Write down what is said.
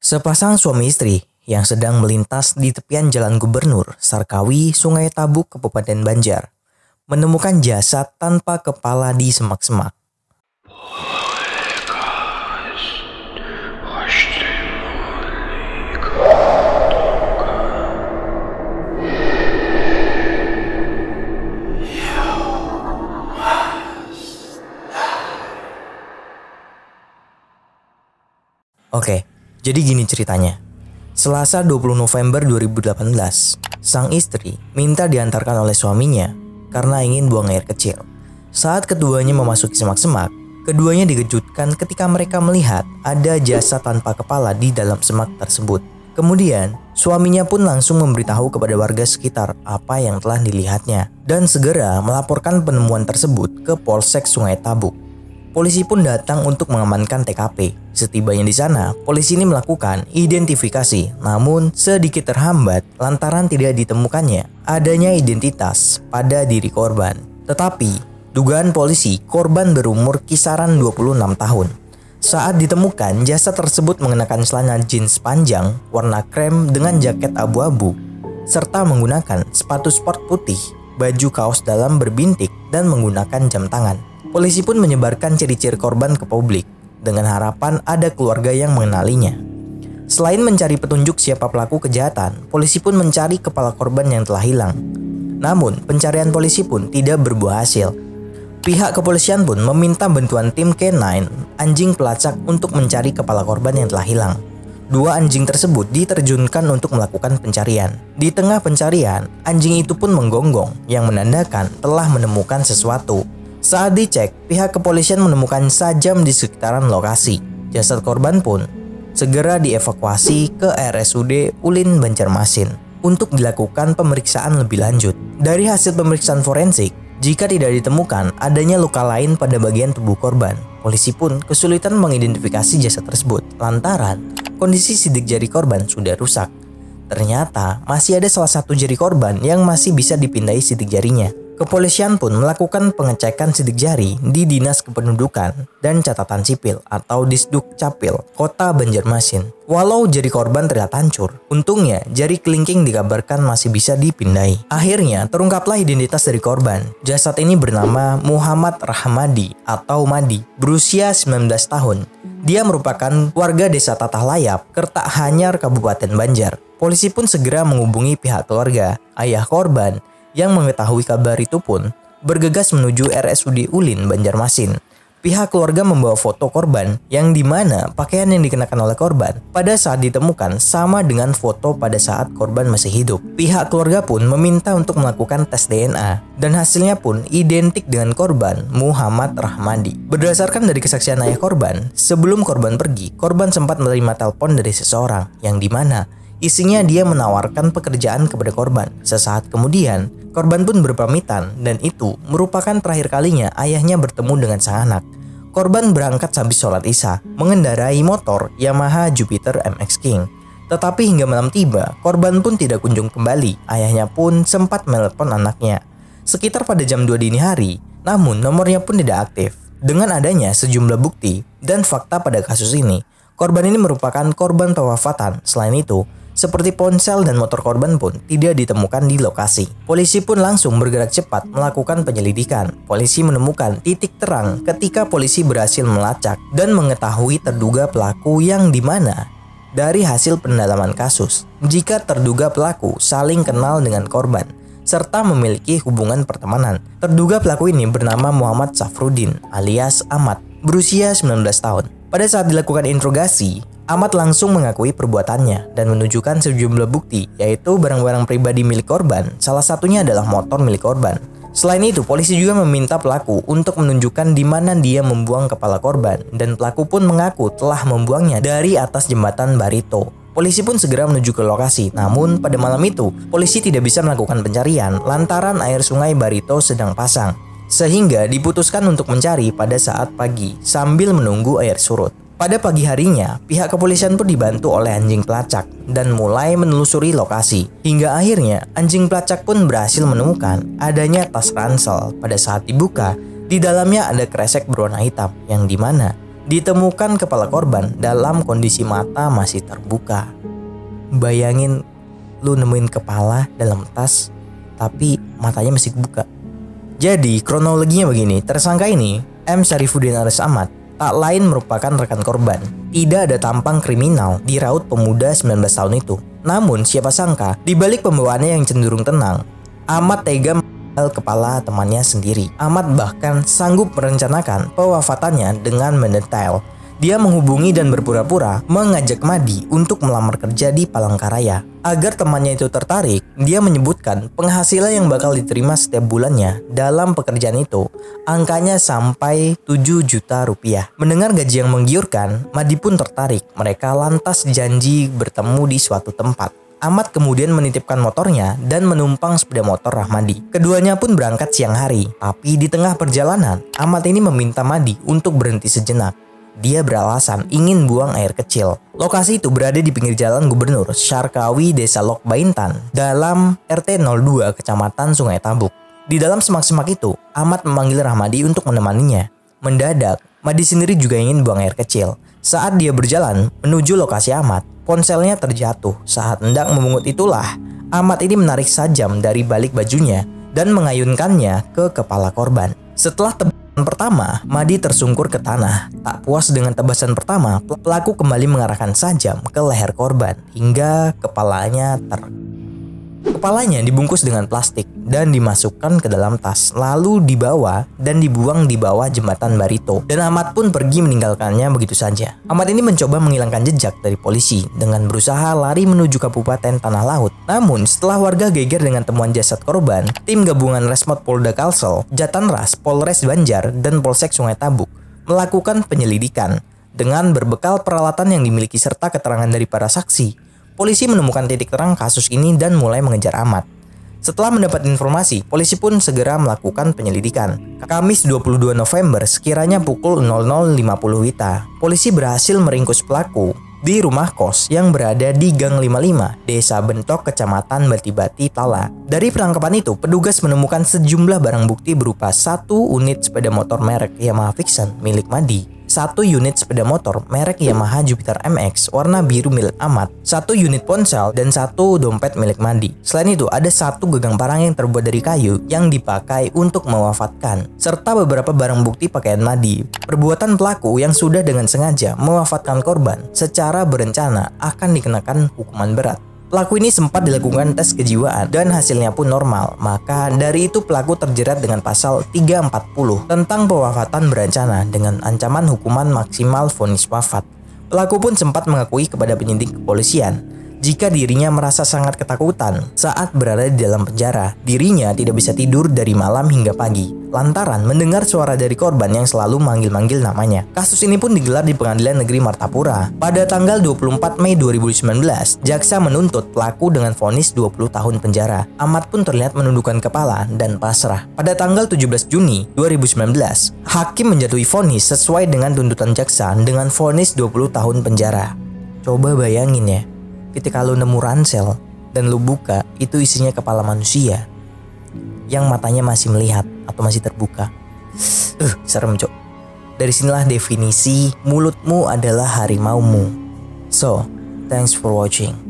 Sepasang suami istri yang sedang melintas di tepian Jalan Gubernur, Sarkawi, Sungai Tabuk, Kabupaten Banjar, menemukan jasad tanpa kepala di semak-semak. Oke, jadi gini ceritanya. Selasa 20 November 2018, sang istri minta diantarkan oleh suaminya karena ingin buang air kecil. Saat keduanya memasuki semak-semak, keduanya dikejutkan ketika mereka melihat ada jasad tanpa kepala di dalam semak tersebut. Kemudian, suaminya pun langsung memberitahu kepada warga sekitar apa yang telah dilihatnya dan segera melaporkan penemuan tersebut ke Polsek Sungai Tabuk. Polisi pun datang untuk mengamankan TKP. Setibanya di sana, polisi ini melakukan identifikasi, namun sedikit terhambat lantaran tidak ditemukannya adanya identitas pada diri korban. Tetapi, dugaan polisi, korban berumur kisaran 26 tahun. Saat ditemukan, jasad tersebut mengenakan celana jeans panjang warna krem dengan jaket abu-abu, serta menggunakan sepatu sport putih, baju kaos dalam berbintik, dan menggunakan jam tangan. Polisi pun menyebarkan ciri-ciri korban ke publik dengan harapan ada keluarga yang mengenalinya. Selain mencari petunjuk siapa pelaku kejahatan, polisi pun mencari kepala korban yang telah hilang. Namun, pencarian polisi pun tidak berbuah hasil. Pihak kepolisian pun meminta bantuan tim K9, anjing pelacak, untuk mencari kepala korban yang telah hilang. Dua anjing tersebut diterjunkan untuk melakukan pencarian. Di tengah pencarian, anjing itu pun menggonggong yang menandakan telah menemukan sesuatu. Saat dicek, pihak kepolisian menemukan sajam di sekitaran lokasi. Jasad korban pun segera dievakuasi ke RSUD Ulin Banjarmasin untuk dilakukan pemeriksaan lebih lanjut. Dari hasil pemeriksaan forensik, jika tidak ditemukan adanya luka lain pada bagian tubuh korban, polisi pun kesulitan mengidentifikasi jasad tersebut lantaran kondisi sidik jari korban sudah rusak. Ternyata masih ada salah satu jari korban yang masih bisa dipindai sidik jarinya. Kepolisian pun melakukan pengecekan sidik jari di Dinas Kependudukan dan Catatan Sipil atau Disduk Capil, Kota Banjarmasin. Walau jari korban terlihat hancur, untungnya jari kelingking dikabarkan masih bisa dipindai. Akhirnya terungkaplah identitas dari korban. Jasad ini bernama Muhammad Rahmadi atau Madi, berusia 19 tahun. Dia merupakan warga Desa Tatahlayap, Kertak Hanyar, Kabupaten Banjar. Polisi pun segera menghubungi pihak keluarga. Ayah korban yang mengetahui kabar itu pun bergegas menuju RSUD Ulin Banjarmasin. Pihak keluarga membawa foto korban yang dimana pakaian yang dikenakan oleh korban pada saat ditemukan sama dengan foto pada saat korban masih hidup. Pihak keluarga pun meminta untuk melakukan tes DNA dan hasilnya pun identik dengan korban Muhammad Rahmadi. Berdasarkan dari kesaksian ayah korban, sebelum korban pergi, korban sempat menerima telepon dari seseorang yang dimana isinya dia menawarkan pekerjaan kepada korban. Sesaat kemudian, korban pun berpamitan dan itu merupakan terakhir kalinya ayahnya bertemu dengan sang anak. Korban berangkat habis sholat isya, mengendarai motor Yamaha Jupiter MX King. Tetapi hingga malam tiba, korban pun tidak kunjung kembali. Ayahnya pun sempat menelepon anaknya sekitar pada jam 2 dini hari, namun nomornya pun tidak aktif. Dengan adanya sejumlah bukti dan fakta pada kasus ini, korban ini merupakan korban pewafatan. Selain itu, seperti ponsel dan motor korban pun tidak ditemukan di lokasi. Polisi pun langsung bergerak cepat melakukan penyelidikan. Polisi menemukan titik terang ketika polisi berhasil melacak dan mengetahui terduga pelaku yang dimana dari hasil pendalaman kasus, jika terduga pelaku saling kenal dengan korban serta memiliki hubungan pertemanan. Terduga pelaku ini bernama Muhammad Safrudin alias Ahmad, berusia 19 tahun. Pada saat dilakukan interogasi, Ahmad langsung mengakui perbuatannya dan menunjukkan sejumlah bukti, yaitu barang-barang pribadi milik korban, salah satunya adalah motor milik korban. Selain itu, polisi juga meminta pelaku untuk menunjukkan di mana dia membuang kepala korban, dan pelaku pun mengaku telah membuangnya dari atas jembatan Barito. Polisi pun segera menuju ke lokasi, namun pada malam itu, polisi tidak bisa melakukan pencarian lantaran air sungai Barito sedang pasang, sehingga diputuskan untuk mencari pada saat pagi sambil menunggu air surut. Pada pagi harinya, pihak kepolisian pun dibantu oleh anjing pelacak dan mulai menelusuri lokasi. Hingga akhirnya, anjing pelacak pun berhasil menemukan adanya tas ransel. Pada saat dibuka, di dalamnya ada kresek berwarna hitam yang dimana ditemukan kepala korban dalam kondisi mata masih terbuka. Bayangin lu nemuin kepala dalam tas tapi matanya masih kebuka. Jadi kronologinya begini, tersangka ini M. Syarifuddin Aris Ahmad tak lain merupakan rekan korban. Tidak ada tampang kriminal di raut pemuda 19 tahun itu. Namun siapa sangka di balik pembawaannya yang cenderung tenang, Ahmad tega mengambil kepala temannya sendiri. Ahmad bahkan sanggup merencanakan pewafatannya dengan mendetail. Dia menghubungi dan berpura-pura mengajak Madi untuk melamar kerja di Palangkaraya. Agar temannya itu tertarik, dia menyebutkan penghasilan yang bakal diterima setiap bulannya dalam pekerjaan itu angkanya sampai 7 juta rupiah. Mendengar gaji yang menggiurkan, Madi pun tertarik. Mereka lantas janji bertemu di suatu tempat. Ahmad kemudian menitipkan motornya dan menumpang sepeda motor Rahmadi. Keduanya pun berangkat siang hari. Tapi di tengah perjalanan, Ahmad ini meminta Madi untuk berhenti sejenak. Dia beralasan ingin buang air kecil. Lokasi itu berada di pinggir jalan Gubernur Syarkawi, Desa Lok Baintan, dalam RT 02 Kecamatan Sungai Tabuk. Di dalam semak-semak itu, Ahmad memanggil Rahmadi untuk menemaninya. Mendadak, Madi sendiri juga ingin buang air kecil. Saat dia berjalan menuju lokasi Ahmad, ponselnya terjatuh. Saat hendak memungut itulah, Ahmad ini menarik sajam dari balik bajunya dan mengayunkannya ke kepala korban. Setelah pertama, Madi tersungkur ke tanah. Tak puas dengan tebasan pertama, pelaku kembali mengarahkan sajam ke leher korban hingga Kepalanya dibungkus dengan plastik dan dimasukkan ke dalam tas, lalu dibawa dan dibuang di bawah jembatan Barito. Dan Ahmad pun pergi meninggalkannya begitu saja. Ahmad ini mencoba menghilangkan jejak dari polisi dengan berusaha lari menuju Kabupaten Tanah Laut. Namun setelah warga geger dengan temuan jasad korban, tim gabungan Resmob Polda Kalsel, Jatanras, Polres Banjar, dan Polsek Sungai Tabuk melakukan penyelidikan. Dengan berbekal peralatan yang dimiliki serta keterangan dari para saksi, polisi menemukan titik terang kasus ini dan mulai mengejar Ahmad. Setelah mendapat informasi, polisi pun segera melakukan penyelidikan. Kamis 22 November sekiranya pukul 00.50 WITA, polisi berhasil meringkus pelaku di rumah kos yang berada di Gang 55, Desa Bentok, Kecamatan Bati-Bati, Tala. Dari penangkapan itu, petugas menemukan sejumlah barang bukti berupa 1 unit sepeda motor merek Yamaha Vixen milik Madi, 1 unit sepeda motor merek Yamaha Jupiter MX warna biru milik Ahmad, 1 unit ponsel, dan 1 dompet milik Madi. Selain itu, ada 1 gagang parang yang terbuat dari kayu yang dipakai untuk mewafatkan, serta beberapa barang bukti pakaian Madi. Perbuatan pelaku yang sudah dengan sengaja mewafatkan korban secara berencana akan dikenakan hukuman berat. Pelaku ini sempat dilakukan tes kejiwaan dan hasilnya pun normal. Maka dari itu pelaku terjerat dengan pasal 340 tentang pewafatan berencana dengan ancaman hukuman maksimal vonis wafat. Pelaku pun sempat mengakui kepada penyidik kepolisian jika dirinya merasa sangat ketakutan saat berada di dalam penjara. Dirinya tidak bisa tidur dari malam hingga pagi lantaran mendengar suara dari korban yang selalu manggil-manggil namanya. Kasus ini pun digelar di Pengadilan Negeri Martapura. Pada tanggal 24 Mei 2019, jaksa menuntut pelaku dengan vonis 20 tahun penjara. Ahmad pun terlihat menundukkan kepala dan pasrah. Pada tanggal 17 Juni 2019, hakim menjatuhi vonis sesuai dengan tuntutan jaksa dengan vonis 20 tahun penjara. Coba bayangin ya, ketika lu nemu ransel dan lu buka, itu isinya kepala manusia yang matanya masih melihat atau masih terbuka. Serem cok. Dari sinilah definisi mulutmu adalah harimaumu. So, thanks for watching.